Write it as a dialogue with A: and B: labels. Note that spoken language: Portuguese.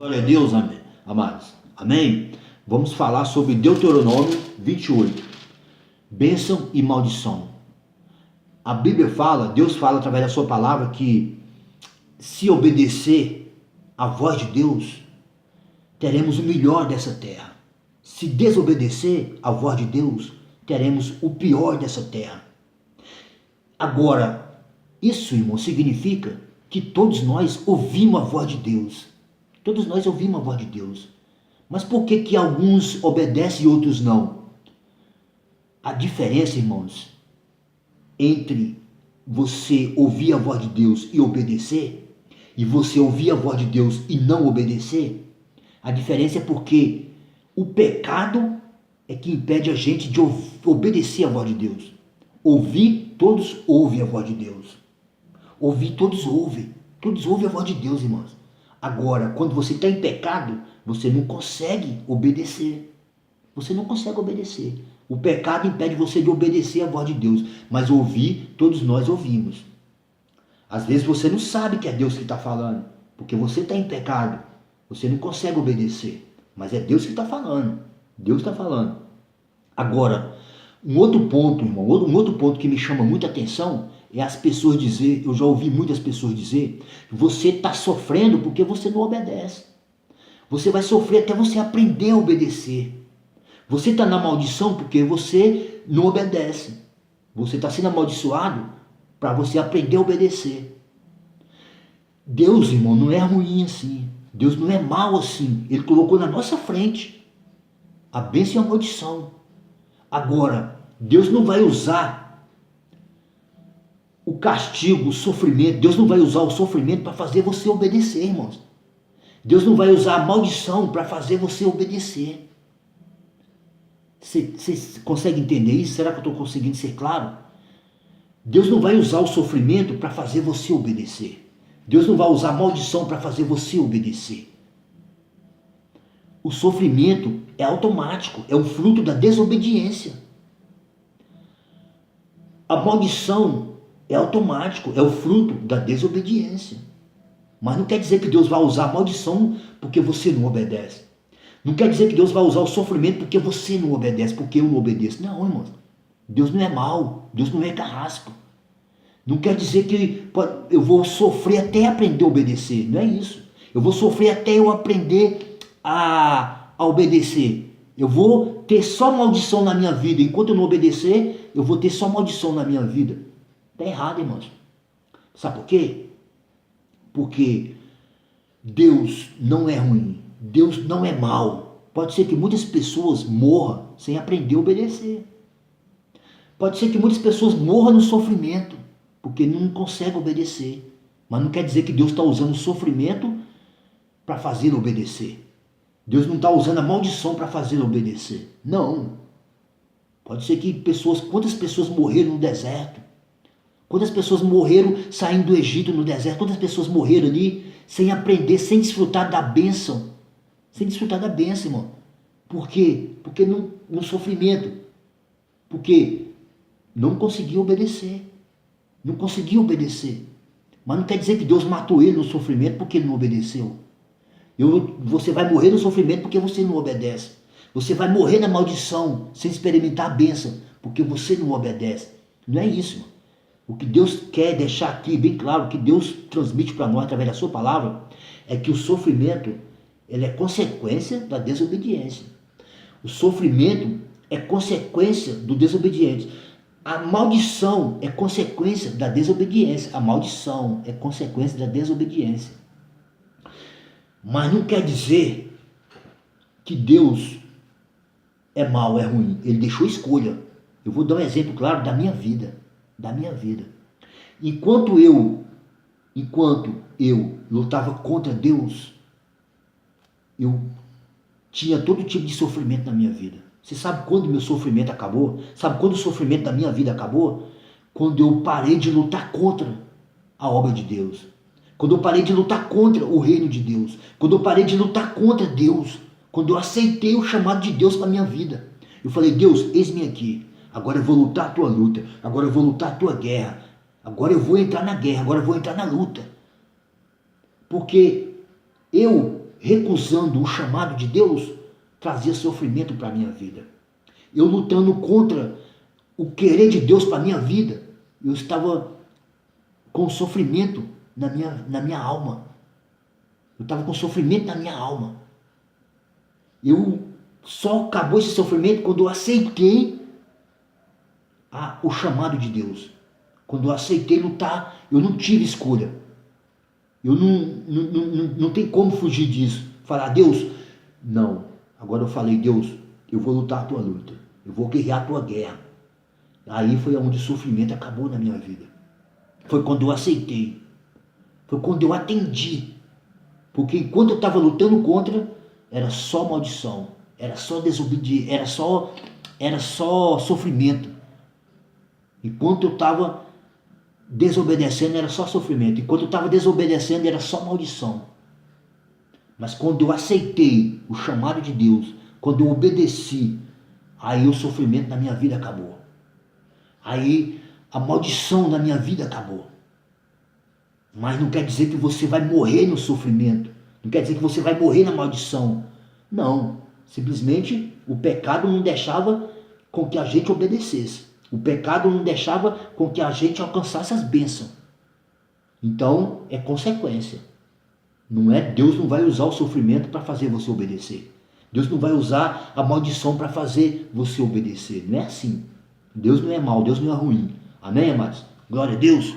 A: Glória a Deus, amém, amados. Amém? Vamos falar sobre Deuteronômio 28. Bênção e maldição. A Bíblia fala, Deus fala através da sua palavra que se obedecer à voz de Deus, teremos o melhor dessa terra. Se desobedecer à voz de Deus, teremos o pior dessa terra. Agora, isso, irmão, significa que todos nós ouvimos a voz de Deus. Todos nós ouvimos a voz de Deus. Mas por que alguns obedecem e outros não? A diferença, irmãos, entre você ouvir a voz de Deus e obedecer, e você ouvir a voz de Deus e não obedecer, a diferença é porque o pecado é que impede a gente de obedecer a voz de Deus. Ouvir, todos ouvem a voz de Deus. Ouvir, todos ouvem. Todos ouvem a voz de Deus, irmãos. Agora, quando você está em pecado, você não consegue obedecer. Você não consegue obedecer. O pecado impede você de obedecer a voz de Deus. Mas ouvir, todos nós ouvimos. Às vezes você não sabe que é Deus que está falando, porque você está em pecado. Você não consegue obedecer. Mas é Deus que está falando. Deus está falando. Agora, um outro ponto, irmão, um outro ponto que me chama muita atenção é as pessoas dizer, eu já ouvi muitas pessoas dizer, que você está sofrendo porque você não obedece. Você vai sofrer até você aprender a obedecer. Você está na maldição porque você não obedece. Você está sendo amaldiçoado para você aprender a obedecer. Deus, irmão, não é ruim assim. Deus não é mau assim. Ele colocou na nossa frente a bênção e a maldição. Agora, Deus não vai usar o castigo, o sofrimento. Deus não vai usar o sofrimento para fazer você obedecer, irmãos. Deus não vai usar a maldição para fazer você obedecer. Você consegue entender isso? Será que eu estou conseguindo ser claro? Deus não vai usar o sofrimento para fazer você obedecer. Deus não vai usar a maldição para fazer você obedecer. O sofrimento é automático, é o fruto da desobediência. A maldição é automático, é o fruto da desobediência. Mas não quer dizer que Deus vai usar a maldição porque você não obedece. Não quer dizer que Deus vai usar o sofrimento porque você não obedece, porque eu não obedeço. Não, irmãos. Deus não é mau, Deus não é carrasco. Não quer dizer que eu vou sofrer até aprender a obedecer. Não é isso. Eu vou sofrer até eu aprender a obedecer. Eu vou ter só maldição na minha vida. Enquanto eu não obedecer, eu vou ter só maldição na minha vida. Está errado, irmãos. Sabe por quê? Porque Deus não é ruim. Deus não é mau. Pode ser que muitas pessoas morram sem aprender a obedecer. Pode ser que muitas pessoas morram no sofrimento, porque não conseguem obedecer. Mas não quer dizer que Deus está usando o sofrimento para fazer obedecer. Deus não está usando a maldição para fazer obedecer. Não. Pode ser que quantas pessoas morreram no deserto? Quantas pessoas morreram saindo do Egito no deserto? Quantas pessoas morreram ali sem aprender, sem desfrutar da bênção? Sem desfrutar da bênção, irmão. Por quê? Porque no sofrimento. Porque não conseguiu obedecer. Não conseguiu obedecer. Mas não quer dizer que Deus matou ele no sofrimento porque ele não obedeceu. Você vai morrer no sofrimento porque você não obedece. Você vai morrer na maldição sem experimentar a bênção porque você não obedece. Não é isso, irmão. O que Deus quer deixar aqui bem claro, o que Deus transmite para nós através da sua palavra, é que o sofrimento ele é consequência da desobediência. O sofrimento é consequência do desobediente. A maldição é consequência da desobediência. A maldição é consequência da desobediência. Mas não quer dizer que Deus é mau, é ruim. Ele deixou escolha. Eu vou dar um exemplo claro da minha vida. Da minha vida. Enquanto eu lutava contra Deus, eu tinha todo tipo de sofrimento na minha vida. Você sabe quando meu sofrimento acabou? Sabe quando o sofrimento da minha vida acabou? Quando eu parei de lutar contra a obra de Deus. Quando eu parei de lutar contra o reino de Deus. Quando eu parei de lutar contra Deus. Quando eu aceitei o chamado de Deus para a minha vida. Eu falei, Deus, eis-me aqui. Agora eu vou lutar a tua luta. Agora eu vou lutar a tua guerra. Agora eu vou entrar na guerra. Agora eu vou entrar na luta. Porque eu recusando o chamado de Deus, trazia sofrimento para a minha vida. Eu lutando contra o querer de Deus para a minha vida, eu estava com sofrimento na minha alma. Eu estava com sofrimento na minha alma. Só acabou esse sofrimento quando eu aceitei o chamado de Deus. Quando eu aceitei lutar, eu não tive escolha. Eu não tem como fugir disso. Falar, Deus, não. Agora eu falei, Deus, eu vou lutar a tua luta. Eu vou guerrear a tua guerra. Aí foi onde o sofrimento acabou na minha vida. Foi quando eu aceitei. Foi quando eu atendi. Porque enquanto eu estava lutando contra, era só maldição. Era só desobediência. Era só sofrimento. Enquanto eu estava desobedecendo, era só sofrimento. Enquanto eu estava desobedecendo, era só maldição. Mas quando eu aceitei o chamado de Deus, quando eu obedeci, aí o sofrimento na minha vida acabou. Aí a maldição na minha vida acabou. Mas não quer dizer que você vai morrer no sofrimento. Não quer dizer que você vai morrer na maldição. Não. Simplesmente o pecado não deixava com que a gente obedecesse. O pecado não deixava com que a gente alcançasse as bênçãos. Então é consequência. Não é, Deus não vai usar o sofrimento para fazer você obedecer. Deus não vai usar a maldição para fazer você obedecer. Não é assim. Deus não é mau, Deus não é ruim. Amém, amados? Glória a Deus.